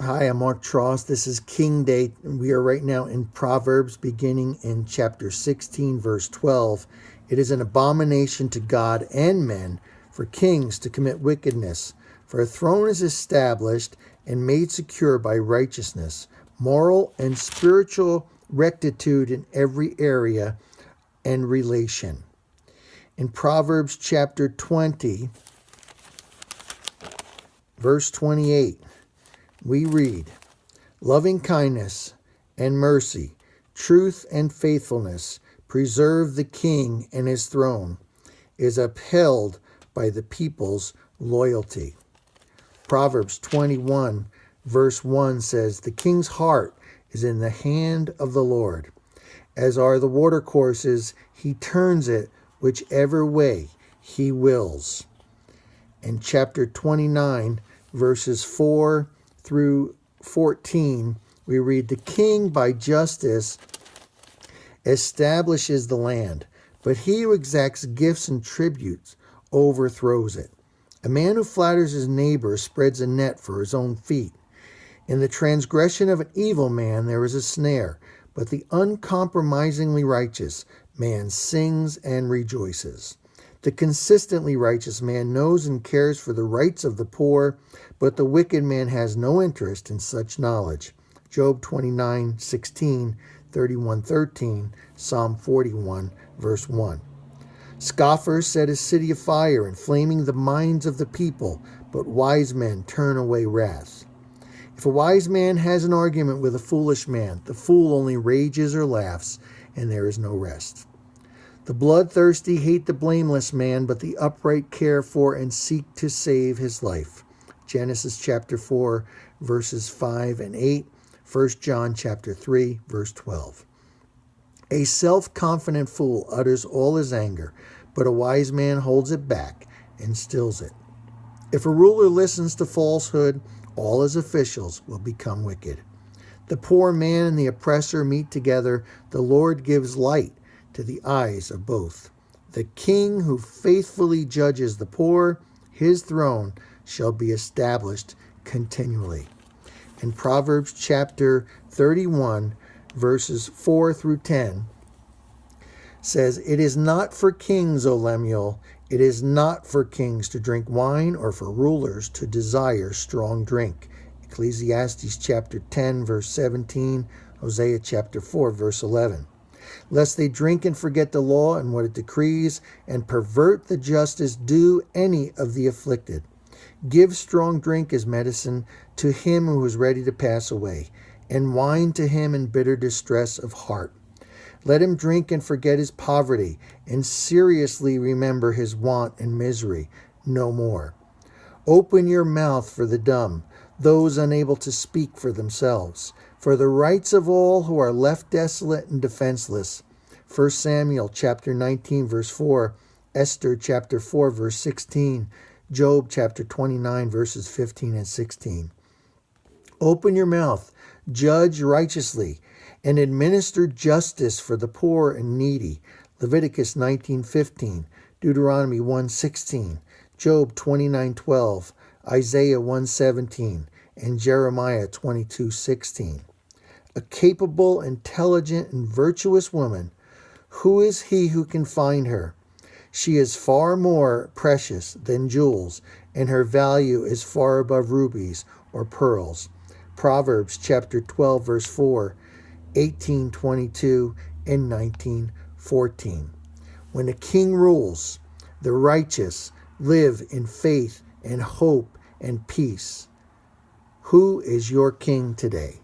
Hi, I'm Mark Tross. This is King Day. We are right now in Proverbs, beginning in chapter 16, verse 12. It is an abomination to God and men for kings to commit wickedness, for a throne is established and made secure by righteousness, moral and spiritual rectitude in every area and relation. In Proverbs chapter 20, verse 28, we read, "Loving kindness and mercy, truth and faithfulness preserve the king, and his throne is upheld by the people's loyalty." Proverbs 21 verse 1 says, "The king's heart is in the hand of the Lord. As are the watercourses, he turns it whichever way he wills." In chapter 29, verses 4 through 14, we read, "The king by justice establishes the land, but he who exacts gifts and tributes overthrows it. A man who flatters his neighbor spreads a net for his own feet. In the transgression of an evil man there is a snare, but the uncompromisingly righteous man sings and rejoices. The consistently righteous man knows and cares for the rights of the poor, but the wicked man has no interest in such knowledge." Job 29:16, 31:13, Psalm 41, verse 1. "Scoffers set a city afire, inflaming the minds of the people, but wise men turn away wrath. If a wise man has an argument with a foolish man, the fool only rages or laughs, and there is no rest. The bloodthirsty hate the blameless man, but the upright care for and seek to save his life." Genesis chapter 4, verses 5 and 8, 1 John chapter 3, verse 12. "A self-confident fool utters all his anger, but a wise man holds it back and stills it. If a ruler listens to falsehood, all his officials will become wicked. The poor man and the oppressor meet together. The Lord gives light to the eyes of both. The king who faithfully judges the poor, his throne shall be established continually." In Proverbs chapter 31, verses 4 through 10, says, "It is not for kings, O Lemuel, it is not for kings to drink wine, or for rulers to desire strong drink." Ecclesiastes chapter 10, verse 17, Hosea chapter 4, verse 11. "Lest they drink and forget the law and what it decrees, and pervert the justice due any of the afflicted. Give strong drink as medicine to him who is ready to pass away, and wine to him in bitter distress of heart. Let him drink and forget his poverty, and seriously remember his want and misery no more. Open your mouth for the dumb, those unable to speak for themselves, for the rights of all who are left desolate and defenseless." 1 Samuel chapter 19, verse 4, Esther chapter 4, verse 16, Job chapter 29, verses 15 and 16. "Open your mouth, judge righteously, and administer justice for the poor and needy." Leviticus 19:15, Deuteronomy 1:16, Job 29:12, Isaiah 1:17, and Jeremiah 22:16. "A capable, intelligent, and virtuous woman, who is he who can find her? She is far more precious than jewels, and her value is far above rubies or pearls." Proverbs chapter 12, verse 4, 18:22, and 19:14. When a king rules, the righteous live in faith and hope and peace. Who is your king today?